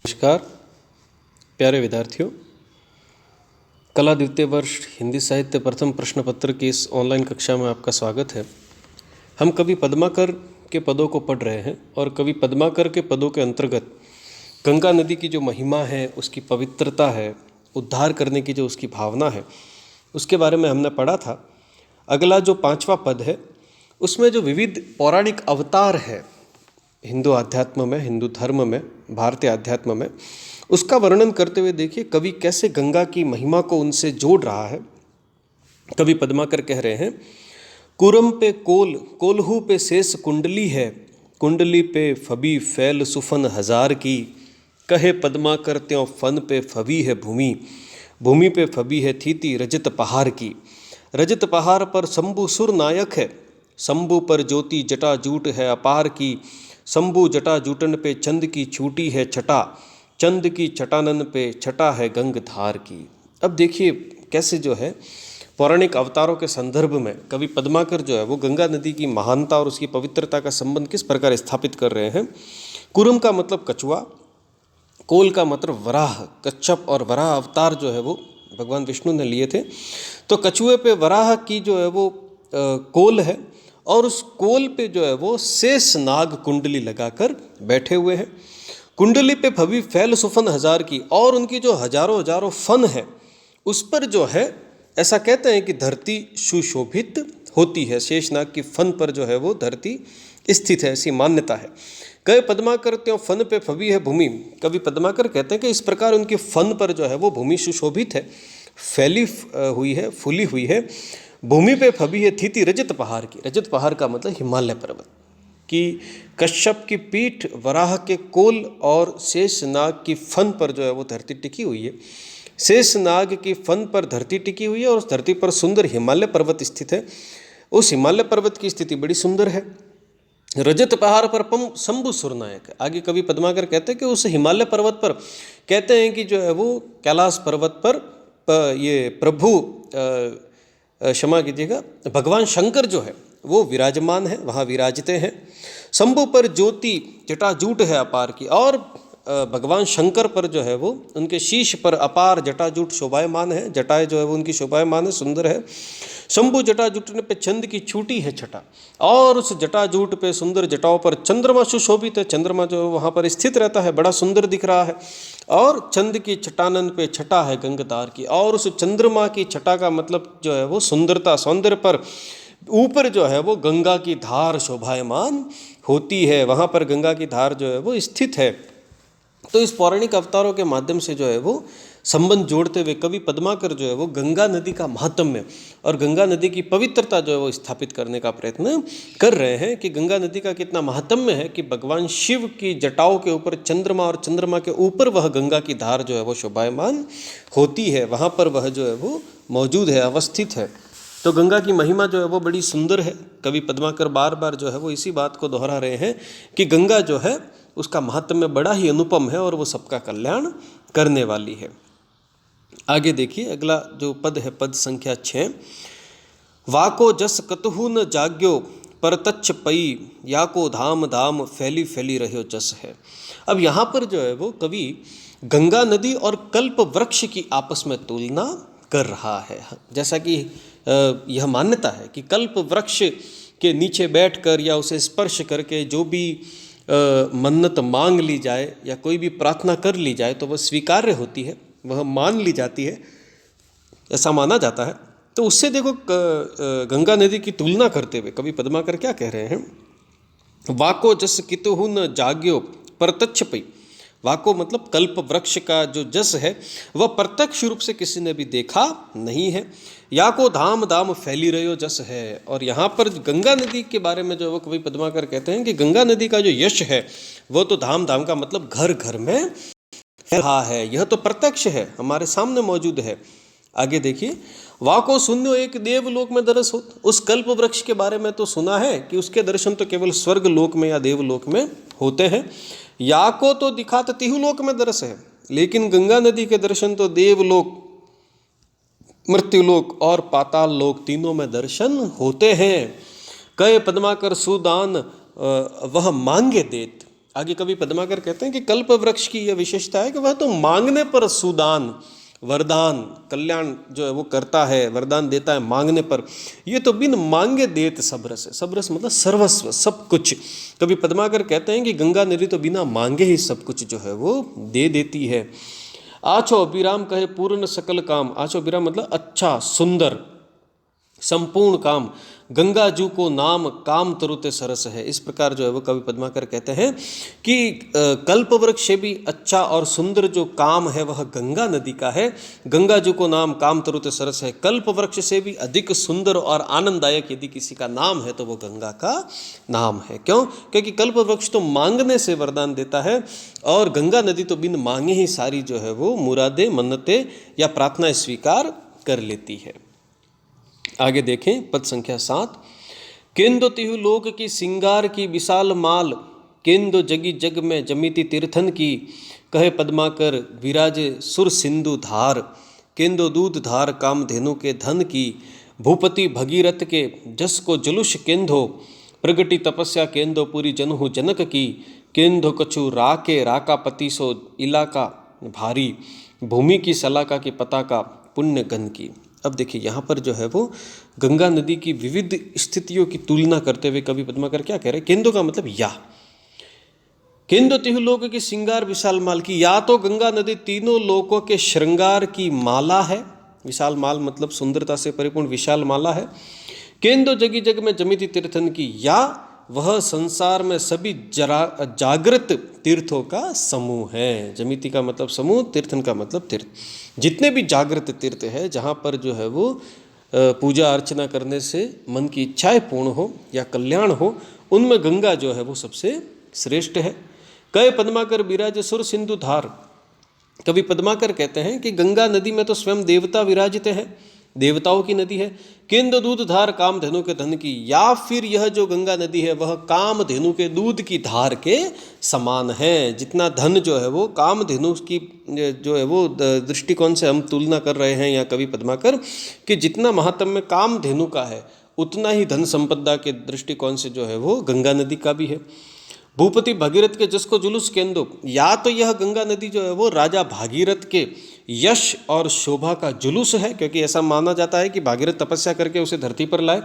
नमस्कार प्यारे विद्यार्थियों, कला द्वितीय वर्ष हिंदी साहित्य प्रथम प्रश्न पत्र की इस ऑनलाइन कक्षा में आपका स्वागत है। हम कवि पद्माकर के पदों को पढ़ रहे हैं और कवि पद्माकर के पदों के अंतर्गत गंगा नदी की जो महिमा है, उसकी पवित्रता है, उद्धार करने की जो उसकी भावना है, उसके बारे में हमने पढ़ा था। अगला जो 5वां पद है, उसमें जो विविध पौराणिक अवतार है हिंदू आध्यात्म में, हिंदू धर्म में, भारतीय अध्यात्म में, उसका वर्णन करते हुए देखिए कवि कैसे गंगा की महिमा को उनसे जोड़ रहा है। कवि पद्माकर कह रहे हैं, कुरम पे कोल, कोल्हू पे शेष कुंडली है, कुंडली पे फबी फैल सुफन हजार की, कहे पद्माकर त्यों फन पे फबी है भूमि, भूमि पे फबी है थीति रजत पहाड़ की, रजत पहाड़ पर शंभु सुर नायक है, शंभु पर ज्योति जटा जूट है अपार की, शंभु जटा जूटन पे चंद की छूटी है छटा, चंद की छटानन पे छटा है गंगधार की। अब देखिए कैसे जो है पौराणिक अवतारों के संदर्भ में कवि पद्माकर जो है वो गंगा नदी की महानता और उसकी पवित्रता का संबंध किस प्रकार स्थापित कर रहे हैं। कुरम का मतलब कछुआ, कोल का मतलब वराह, कच्छप और वराह अवतार जो है वो भगवान विष्णु ने लिए थे। तो कछुए पे वराह की जो है वो कोल है और उस कोल पे जो है वो शेष नाग कुंडली लगाकर बैठे हुए हैं। कुंडली पे फबी फैल सुफन हजार की, और उनकी जो हजारों हजारों फन है उस पर जो है ऐसा कहते हैं कि धरती सुशोभित होती है। शेषनाग की फन पर जो है वो धरती स्थित है, ऐसी मान्यता है। कई पद्माकर त्यों फन पे फबी है भूमि, कवि पद्माकर कहते हैं कि इस प्रकार उनकी फन पर जो है वो भूमि सुशोभित है, फैली हुई है, फूली हुई है। भूमि पे फबी है थीति रजत पहाड़ की, रजत पहाड़ का मतलब हिमालय पर्वत की, कश्यप की पीठ, वराह के कोल और शेषनाग की फन पर जो है वो धरती टिकी हुई है। शेषनाग की फन पर धरती टिकी हुई है और उस धरती पर सुंदर हिमालय पर्वत स्थित है। उस हिमालय पर्वत की स्थिति बड़ी सुंदर है। रजत पहाड़ पर शंभु सुरनायक, आगे कवि पद्माकर कहते हैं कि उस हिमालय पर्वत पर कहते हैं कि जो है वो कैलाश पर्वत पर ये प्रभु क्षमा कीजिएगा भगवान शंकर जो है वो विराजमान है, वहाँ विराजते हैं। शंभु पर ज्योति जटाजूट है अपार की, और भगवान शंकर पर जो है वो उनके शीश पर अपार जटाजूट शोभायमान है, जटाएं जो है वो उनकी शोभायमान है, सुंदर है। शंभु जटाजूटने पे चंद की छूटी है छटा, और उस जटाजूट पे सुंदर जटाओं पर चंद्रमा सुशोभित है, चंद्रमा जो वहाँ पर स्थित रहता है, बड़ा सुंदर दिख रहा है। और चंद की छटानन पे छटा है गंगधार की, और उस चंद्रमा की छटा का मतलब जो है वो सुंदरता, सौंदर्य पर ऊपर जो है वो गंगा की धार शोभायमान होती है, वहाँ पर गंगा की धार जो है वो स्थित है। तो इस पौराणिक अवतारों के माध्यम से जो है वो संबंध जोड़ते हुए कवि पद्माकर जो है वो गंगा नदी का महात्म्य और गंगा नदी की पवित्रता जो है वो स्थापित करने का प्रयत्न कर रहे हैं कि गंगा नदी का कितना महात्म्य है कि भगवान शिव की जटाओं के ऊपर चंद्रमा और चंद्रमा के ऊपर वह गंगा की धार जो है वो शोभायमान होती है, वहाँ पर वह जो है वो मौजूद है, अवस्थित है। तो गंगा की महिमा जो है वो बड़ी सुंदर है। कवि पद्माकर बार बार जो है वो इसी बात को दोहरा रहे हैं कि गंगा जो है उसका महात्म्य बड़ा ही अनुपम है और वो सबका कल्याण करने वाली है। आगे देखिए अगला जो पद है, पद संख्या 6, वाको जस कतहु न जाग्यो परतच्छ पई, याको धाम धाम फैली फैली रहो जस है। अब यहाँ पर जो है वो कवि गंगा नदी और कल्प वृक्ष की आपस में तुलना कर रहा है। जैसा कि यह मान्यता है कि कल्प वृक्ष के नीचे बैठकर या उसे स्पर्श करके जो भी मन्नत मांग ली जाए या कोई भी प्रार्थना कर ली जाए तो वह स्वीकार्य होती है, वह मान ली जाती है, ऐसा माना जाता है। तो उससे देखो गंगा नदी की तुलना करते हुए कवि पद्माकर क्या कह रहे हैं, वाको जस कितहु न जाग्यो परतच्छ पई। वाको मतलब कल्प वृक्ष का जो जस है वह प्रत्यक्ष रूप से किसी ने भी देखा नहीं है। याको धाम धाम फैली रहो जस है, और यहाँ पर गंगा नदी के बारे में जो वो कवि पद्माकर कहते हैं कि गंगा नदी का जो यश है वो तो धाम धाम का मतलब घर घर में फैल रहा है, यह तो प्रत्यक्ष है, हमारे सामने मौजूद है। आगे देखिए, वाको शून्य एक देवलोक में दरस हो। उस कल्प वृक्ष के बारे में तो सुना है कि उसके दर्शन तो केवल स्वर्ग लोक में या देवलोक में होते हैं। याको तो दिखा तो तिहु लोक में दरस है, लेकिन गंगा नदी के दर्शन तो देवलोक, मृत्युलोक और पाताल लोक तीनों में दर्शन होते हैं। कहे पद्माकर सुदान वह मांगे देत, आगे कवि पद्माकर कहते हैं कि कल्प वृक्ष की यह विशेषता है कि वह तो मांगने पर सुदान, वरदान, कल्याण जो है वो करता है, वरदान देता है मांगने पर। ये तो बिन मांगे देत सब रस है। सब रस मतलब सर्वस्व, सब कुछ। कवि पद्माकर कहते हैं कि गंगा नदी तो बिना मांगे ही सब कुछ जो है वो दे देती है। आछो अभिराम कहे पूर्ण सकल काम। आछो अभिराम मतलब अच्छा, सुंदर, संपूर्ण काम। गंगा जू को नाम काम तरुते सरस है। इस प्रकार जो है वो कवि पद्माकर कहते हैं कि कल्प वृक्ष से भी अच्छा और सुंदर जो काम है वह गंगा नदी का है। गंगा जू को नाम काम तरुते सरस है। कल्प वृक्ष से भी अधिक सुंदर और आनंददायक यदि किसी का नाम है तो वो गंगा का नाम है। क्यों? क्योंकि कल्प वृक्ष तो मांगने से वरदान देता है और गंगा नदी तो बिन मांगे ही सारी जो है वो मुरादें, मन्नतें या प्रार्थनाएं स्वीकार कर लेती है। आगे देखें पद संख्या 7। केंदो तिहु लोक की सिंगार की विशाल माल, केंदो जगी जग में जमिति तीर्थन की, कहे पद्माकर विराजे सुर सिंधु धार, केंदो दूध धार कामधेनु के धन की, भूपति भगीरथ के जस को जुलूस केंदो, प्रगति तपस्या केंदो पूरी जनहु जनक की, केंदो कछु राके राकापति सो इलाका भारी, भूमि की सलाका की पताका पुण्य गन की। अब देखिए यहाँ पर जो है वो गंगा नदी की विविध स्थितियों की तुलना करते हुए कवि पद्माकर क्या कह रहे हैं? केंदो का मतलब या, केंदो तिहु लोक की सिंगार विशाल माल की, या तो गंगा नदी तीनों लोकों के श्रृंगार की माला है। विशाल माल मतलब सुंदरता से परिपूर्ण विशाल माला है। केंदो जगी जग में जमिति तीर्थन की, या वह संसार में सभी जागृत तीर्थों का समूह है। जमिति का मतलब समूह, तीर्थन का मतलब तीर्थ। जितने भी जागृत तीर्थ है जहाँ पर जो है वो पूजा अर्चना करने से मन की इच्छाएं पूर्ण हो या कल्याण हो, उनमें गंगा जो है वो सबसे श्रेष्ठ है। कहे पद्माकर विराज सुर सिंधु धार। कवि पद्माकर कहते हैं कि गंगा नदी में तो स्वयं देवता विराजित है, देवताओं की नदी है। केंद्र दूध धार कामधेनु के धन की, या फिर यह जो गंगा नदी है वह कामधेनु के दूध की धार के समान है। जितना धन जो है वो कामधेनु की जो है वो दृष्टिकोण से हम तुलना कर रहे हैं या कवि पद्माकर कि जितना महात्म्य कामधेनु का है उतना ही धन संपदा के दृष्टिकोण से जो है वो गंगा नदी का भी है। भूपति भगीरथ के जस को जुलूस केंदो, या तो यह गंगा नदी जो है वो राजा भागीरथ के यश और शोभा का जुलूस है, क्योंकि ऐसा माना जाता है कि भागीरथ तपस्या करके उसे धरती पर लाए।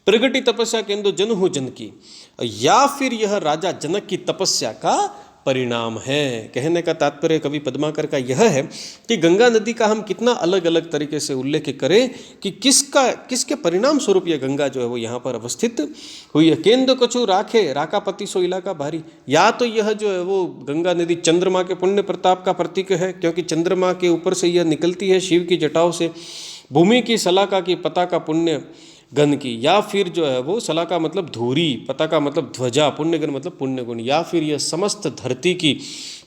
प्रगति तपस्या केंदो जन हो जन की, या फिर यह राजा जनक की तपस्या का परिणाम है। कहने का तात्पर्य कवि पद्माकर का यह है कि गंगा नदी का हम कितना अलग अलग तरीके से उल्लेख करें कि किसके परिणाम स्वरूप यह गंगा जो है वो यहाँ पर अवस्थित हुई है। केंद्र कछु राखे राकापति सो इलाका भारी, या तो यह जो है वो गंगा नदी चंद्रमा के पुण्य प्रताप का प्रतीक है, क्योंकि चंद्रमा के ऊपर से यह निकलती है शिव की जटाओं से। भूमि की सलाका की पताका पुण्य गण की, या फिर जो है वो सलाका मतलब धूरी, पताका मतलब ध्वजा, पुण्यगण मतलब पुण्य गुण, या फिर यह समस्त धरती की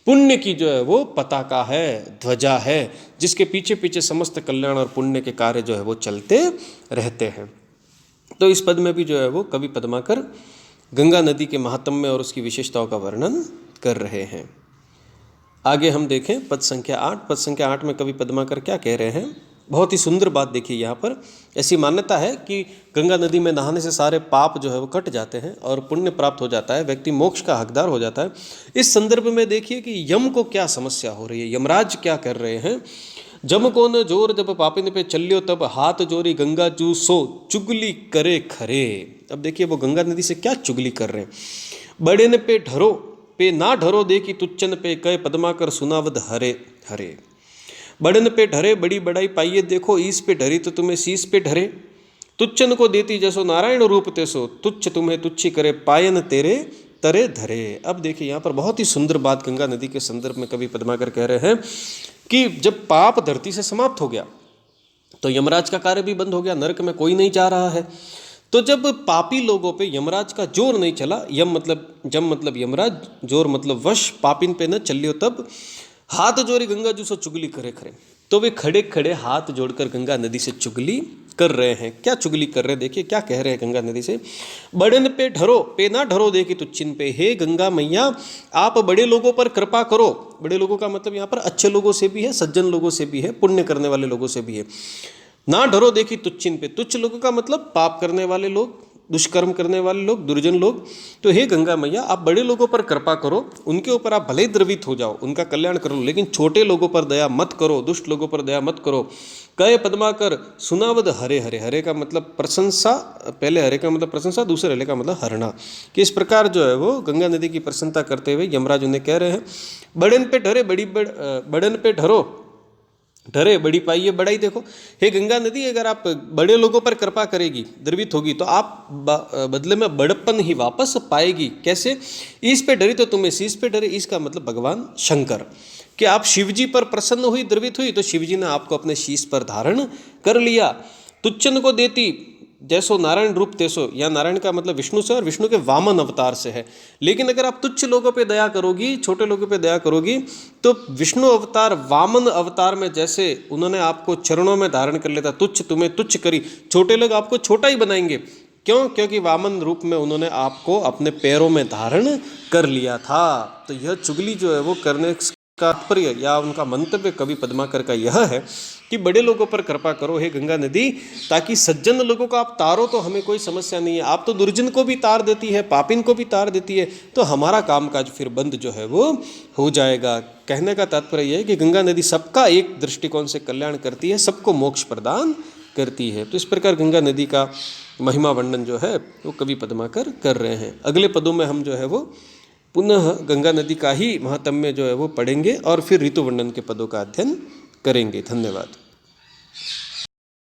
पुण्य की जो है वो पताका है, ध्वजा है, जिसके पीछे पीछे समस्त कल्याण और पुण्य के कार्य जो है वो चलते रहते हैं। तो इस पद में भी जो है वो कवि पद्माकर गंगा नदी के महात्म्य और उसकी विशेषताओं का वर्णन कर रहे हैं। आगे हम देखें पद संख्या 8। पद संख्या 8 में कवि पद्माकर क्या कह रहे हैं? बहुत ही सुंदर बात देखिए यहाँ पर। ऐसी मान्यता है कि गंगा नदी में नहाने से सारे पाप जो है वो कट जाते हैं और पुण्य प्राप्त हो जाता है, व्यक्ति मोक्ष का हकदार हो जाता है। इस संदर्भ में देखिए कि यम को क्या समस्या हो रही है, यमराज क्या कर रहे हैं। जम को न जोर जब पापिन पे चलियो तब हाथ जोरी गंगा जू सो चुगली करे खरे। अब देखिए वो गंगा नदी से क्या चुगली कर रहे हैं। बड़े न पे ढरो पे ना ढरो देखी तुच्चन पे कहे पद्माकर सुनावद हरे हरे। बड़न पे ढरे बड़ी बड़ाई पाइए देखो, ईस पे ढरी तो तुम्हें शीस पे ढरे। तुच्चन को देती जैसो नारायण रूप तेसो, तुच्छ तुम्हें तुच्छी करे पायन तेरे तरे धरे। अब देखिए यहाँ पर बहुत ही सुंदर बात गंगा नदी के संदर्भ में कवि पद्माकर कह रहे हैं कि जब पाप धरती से समाप्त हो गया तो यमराज का कार्य भी बंद हो गया, नरक में कोई नहीं जा रहा है। तो जब पापी लोगों पे यमराज का जोर नहीं चला, जम मतलब यमराज, जोर मतलब वश, पापिन पे न चलियो तब हाथ जोड़ी गंगा जू सो चुगली करे खरे। तो वे खड़े खड़े हाथ जोड़कर गंगा नदी से चुगली कर रहे हैं। क्या चुगली कर रहे हैं? देखिए क्या कह रहे हैं गंगा नदी से। बड़न पे ढरो पे ना ढरो देखी तुच्चिन पे, हे गंगा मैया आप बड़े लोगों पर कृपा करो। बड़े लोगों का मतलब यहाँ पर अच्छे लोगों से भी है, सज्जन लोगों से भी है, पुण्य करने वाले लोगों से भी है। ना ढरो देखी तुच्चिन पे, तुच्छ लोगों का मतलब पाप करने वाले लोग, दुष्कर्म करने वाले लोग, दुर्जन लोग। तो हे गंगा मैया, आप बड़े लोगों पर कृपा करो, उनके ऊपर आप भले ही द्रवित हो जाओ, उनका कल्याण करो, लेकिन छोटे लोगों पर दया मत करो, दुष्ट लोगों पर दया मत करो। कहे पद्माकर सुनावद हरे हरे, हरे का मतलब प्रशंसा, पहले हरे का मतलब प्रशंसा, दूसरे हरे का मतलब हरना, कि इस प्रकार जो है वो गंगा नदी की प्रशंसा करते हुए यमराज उन्हें कह रहे हैं, बड़न पे ढरे बड़न पे ढरे बड़ी पाइए बड़ाई। देखो हे गंगा नदी, अगर आप बड़े लोगों पर कृपा करेगी, द्रवित होगी, तो आप बदले में बड़प्पन ही वापस पाएगी। कैसे? ईश पे डरी तो तुम्हें शीश पे डरे। इसका मतलब भगवान शंकर, कि आप शिवजी पर प्रसन्न हुई, द्रवित हुई, तो शिवजी ने आपको अपने शीश पर धारण कर लिया। तुच्छन को देती जैसो नारायण रूप तैसो, या नारायण का मतलब विष्णु से और विष्णु के वामन अवतार से है। लेकिन अगर आप तुच्छ लोगों पे दया करोगी, छोटे लोगों पे दया करोगी, तो विष्णु अवतार वामन अवतार में जैसे उन्होंने आपको चरणों में धारण कर लेता, तुच्छ तुम्हें तुच्छ करी, छोटे लोग आपको छोटा ही बनाएंगे। क्यों? क्योंकि वामन रूप में उन्होंने आपको अपने पैरों में धारण कर लिया था। तो यह चुगली जो है वो करने का तात्पर्य या उनका मंतव्य कवि पद्माकर का यह है कि बड़े लोगों पर कृपा करो हे गंगा नदी, ताकि सज्जन लोगों को आप तारो तो हमें कोई समस्या नहीं है। आप तो दुर्जन को भी तार देती है, पापिन को भी तार देती है, तो हमारा कामकाज फिर बंद जो है वो हो जाएगा। कहने का तात्पर्य यह है कि गंगा नदी सबका एक दृष्टिकोण से कल्याण करती है, सबको मोक्ष प्रदान करती है। तो इस प्रकार गंगा नदी का महिमा वर्णन जो है वो कवि पद्माकर कर रहे हैं। अगले पदों में हम जो है वो पुनः गंगा नदी का ही महात्म्य जो है वो पढ़ेंगे और फिर ऋतु वर्णन के पदों का अध्ययन करेंगे। धन्यवाद।